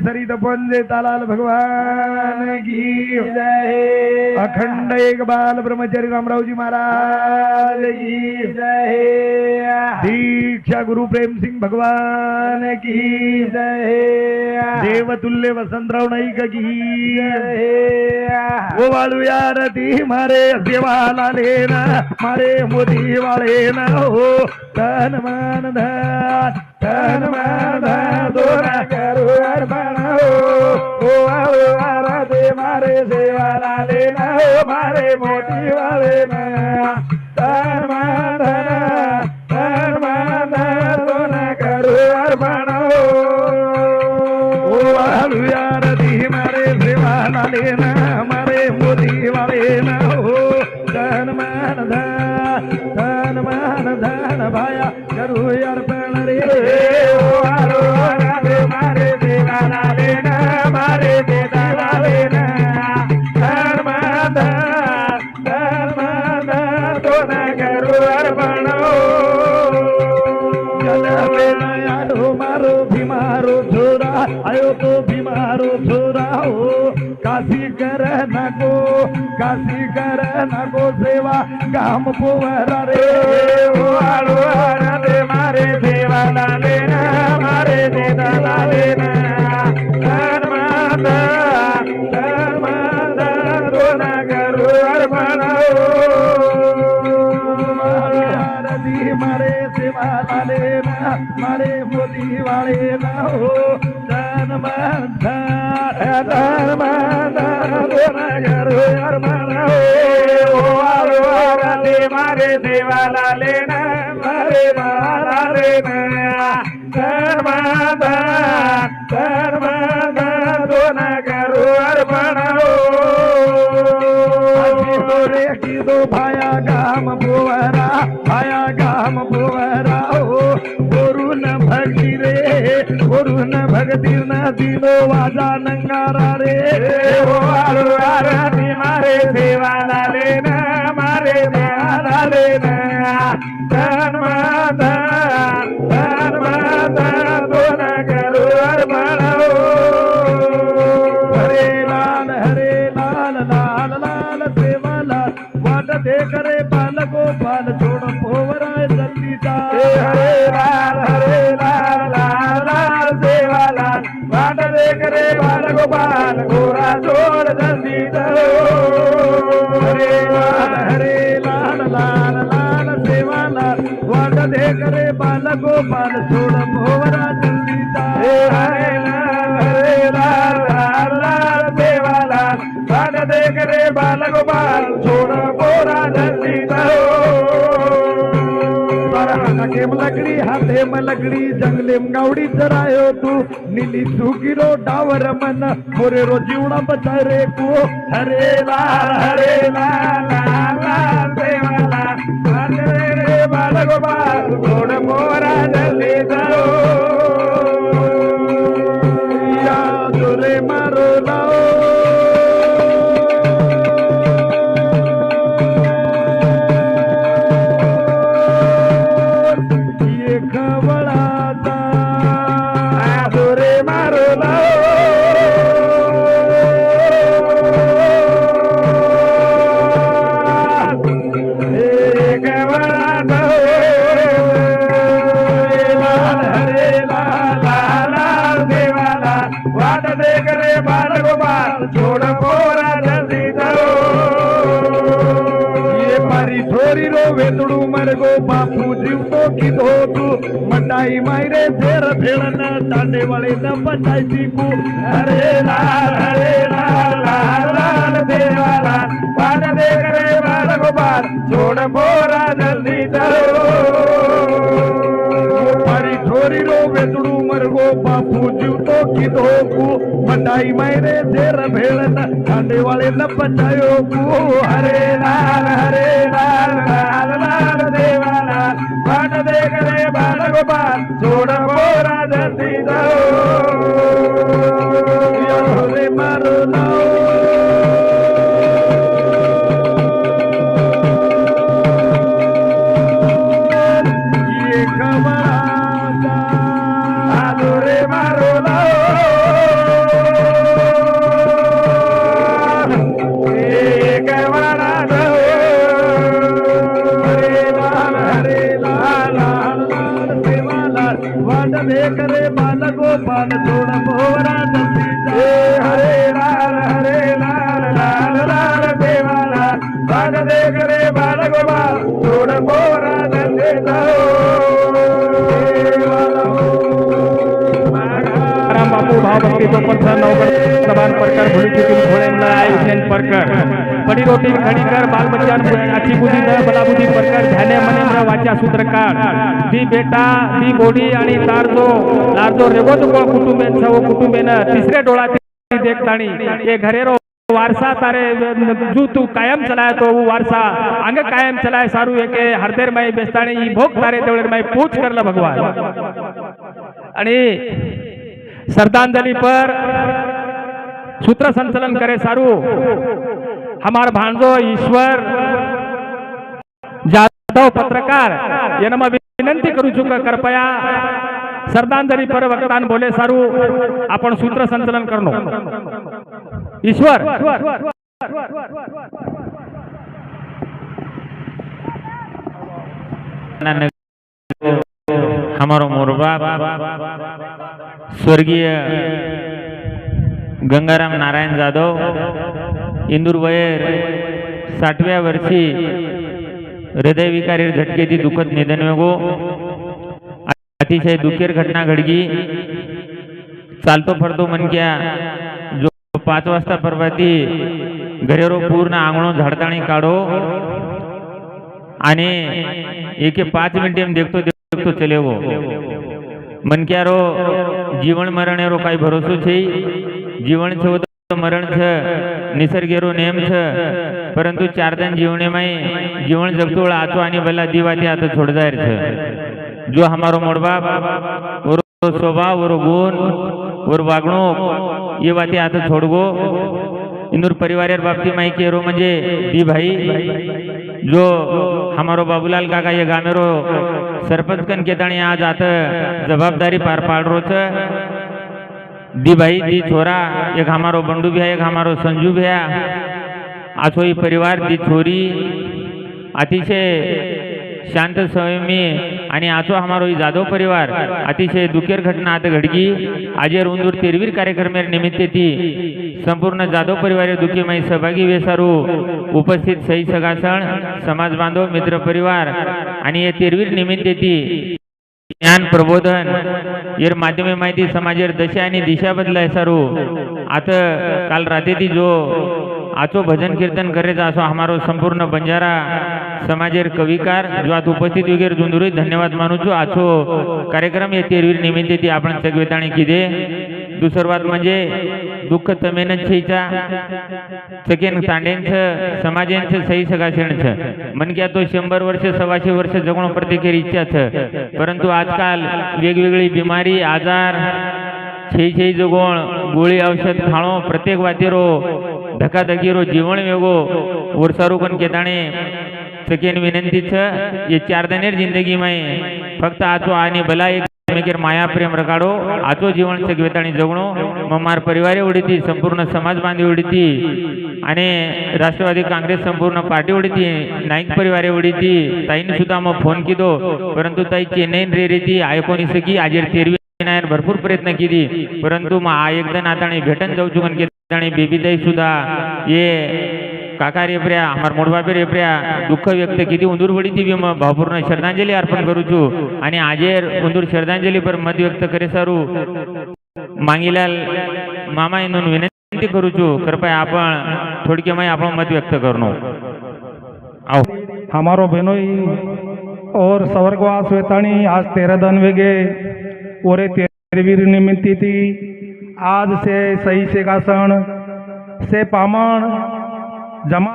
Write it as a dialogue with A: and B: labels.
A: सरित पंजे तालाल भगवान की जय। अखंड एक बाल ब्रह्मचारी रामरावजी महाराज की जय। दीक्षा गुरु प्रेम सिंह भगवान की जय। देवतुल्य वसंतराव नाईक की जय। वो वाळू यार ती मारे देवाला लेना मारे मोदी वाले ना हो तन मान धन तन मान धन दोना करू अर्पण हो आरती मारे देवाला लेना हो मारे मोदी वाले ना तन मान धन दोना करू अर्पण हो वाळू यार ती मारे देवाला लेना मारे मोदी वाले ना हो तन मान धन भाया करू अर्पण रे मारे देवाला लेना मारे देवाला लेना धर्म दोन करू अर्पण आयो मारो भीमारो छोरा आयो तो भीमारो छोरा हो काशी कर नको सेवा काम पोवरा रे आळू रे मारे देवाला लेना मारे देवाला लेना धर्म दोन करू अर्पण मारे देवाला लेना मारे मोदी वाले ना हो धर्म दोन करू अर्पण मारे देवाला लेना मारे मारा लेना धर्म दोन करू अर्पण की दो भाया गाम बोवरा भाया गाम बोवरा हो वरुण भक्ती रे वरुण भक्ती न दिनो वाजा नंगारा रे आरती मारे देवाला लेना मारे देवाला लेना धर्म दोन करू अर्पण हरे लाल लाल लाल सेवाला वाट दे करे बाल गोपाल छोड़ पोवरा जल्दी जा हरे लाल लाल सेवाला वाट दे करे बाल गोपाल गोरा छोड़ जल्दी जाओ हरे लाल लाल सेवाला वाट दे करे बाल गोपाल छोड़ पोवरा जल्दी जा हरे लाल सेवाला वाट दे करे बाल गोपाल छोड़ पोरा जल्दी जाओ केम लकडी हाते मलकडी जंगलेम गावडी चरायो तू नीली सुगिरो डावर मन मोरे रो जीवना बचाय रे को हरे लाल देवाला रे बाल गोपाल छोड़ पोरा जल्दी जाओ या जोरे मारो लाओ छोड़ पोरा जल्दी जाओ ये पारी छोरी रो वेतड़ू मर गो बापू जीव तो की दो तू मटाई मायरे फेर फेड़न टांडे वाले न बचाई सीकू हरे लाल देवाला पान दे करे बाल गोपाल छोड़ पोरा जल्दी जाओ पारी छोरी रो वेतड़ू मर गो बापू जीव तो की दो कू मटाई मायरे फेर भेड़न टांडे वाले न बचायो कू हरे लाल देवाला पान दे करे बाल गोपाल छोड़ पोरा जल्दी जाओ हरे मारो लाओ ये खबर दे करे बाल गोपाल छोड़ मोरा सीता हरे लाल लाल लाल देवाला बाल दे करे बाल गोपाल छोड़ मोरा सीता राम बापू भाव भक्ति तो पत्थर नौकर समान परकर भूली चुकी घोड़े मलाई उठेन परकर बड़ी रोटी खड़ी कर बाल बच्चा अच्छी बुद्धि न बला बुद्धि परकर ध्याने मने मन वाचा सूत्रकार दी बेटा दी बोडी आणि लारजो रेगोत को कुटुंबेन सव कुटुंबेन तिसरे डोळा देखताणी ये घरेरो वारसा तारे जो तू कायम चलाय तो वो वारसा अंग कायम चलाय सारू एके हरदेर माई बेस्ताणी ई भोग तारे तेवढे माई पूछ करला भगवान आणि श्रद्धांजलि पर सूत्र संचलन करे सारू हमार भांजो ईश्वर जाधव पत्रकार येनमा विनंती करू चुका कृपया श्रद्धांजलि पर वक्तान बोले सारू आपण सूत्र संचलन करनो ईश्वर
B: हमारो मोरबा स्वर्गीय गंगाराम नारायण जाधव इंदूर वयर 60व्या वर्षी हृदयविकारी झटकेची दुःखद निधन वेगो अतिशय दुःखेर घटना घडगी चालतो फरतो मनक्या जो 5 वाजता परवाती घरेरो पूर्ण आंगणो झाडताणी काढो आणि 1-5 मिनिटे में देखतो चले वो मनक्यारो जीवन मरणेरो काही भरोसो छे जीवन छे तो मरण छे निसर्गेरो नेम छे परंतु 4 दिन जीवने में जीवन जगतोळ आचो आणि भला दिवाती आता छोड़ जायर छे जो हमारो मोड़बाप और स्वभाव और गुण और वागणूक ये बातें आता छोड़गो इंदूर परिवार बाबती माई केरो म्हणजे दी भाई जो हमारो बाबूलाल काका ये गामेरो सरपंच कन केताणी आज आता जवाबदारी पार पाड़ रो छे दी भाई दी छोरा एक हमारो बंडू भी है एक हमारो संजू भी है आसो ही परिवार दी छोरी अतिशय शांत संयमी आणि आचो हमारो ही जाधव परिवार अतिशय दुखेर घटना आता घडगी आजेर उंदूर तेरवीर कार्यक्रमेर निमित्ते ती संपूर्ण जाधव परिवार दुखी माई सहभागी वेसारू उपस्थित सही सगासण समाज बांधव मित्र परिवार आणि ये तेरवीर निमित्ते ती ज्ञान प्रबोधन येर माध्यमे माहिती समाजेर दशा आणि दिशा बदलाय सारू आता काल रात्री ती जो आचो भजन कीर्तन करेचा असो हमारो संपूर्ण बंजारा समाजेर कविकार जो आज उपस्थित वगैरे जुंदुरी धन्यवाद मानू छो आचो कार्यक्रम ये तेरवीर निमित्ते ती आपण सगवेताणी किदे दुसर बात म्हणजे दुःख तमेनच छेचा सकेन तांडेंच समाजेंच सही सगाशेणच मन क्या तो 100 वर्ष 125 वर्ष जगणो प्रत्येकेर इच्छा छ परंतु आजकाल वेगवेगळी बिमारी आजार छे जगोण गोळी औषध खाणो प्रत्येक वातेरो धकाधकीरो जीवन वेगो वर्षारू कन केताणे सकेन विनंती छ ये 4 दिनेर जिंदगी में फक्त आचो आणि भला एक मेकेर माया प्रेम रकाडो आचो जीवन सगवेताणी जगणो ममार परिवारे उडीती संपूर्ण समाज बांधी उडीती आणि राष्ट्रवादी काँग्रेस संपूर्ण पार्टी उडीती नाईक परिवारे उडीती ताईने सुद्धा मग फोन किदो परंतु ताई चेन्नई रे रीती ऐकून सकी आजेर तेरवी भरपूर प्रयत्न केली परंतु मग एकदा नाताणी भेटन जाऊ चुकन केताणी बेबीताई सुद्धा ये काका रेपऱ्या हमार मोडबापे रेपऱ्या दुःख व्यक्त किती उंदूर वडी ती भावपूर्ण श्रद्धांजलि अर्पण करू छू आणि आजेर उंदूर श्रद्धांजलि पर मत व्यक्त करे सारू मांगीलाल मामा इनून विनंती करू छू कृपया आपण थोडके माई आपण मत व्यक्त करनो आओ
C: हमारो बहनोई और स्वर्गवास वेताणी आज 13 दिन वेगे ओरे तेरवीर निमित्ती थी आज से सही से गासन से पामण जमा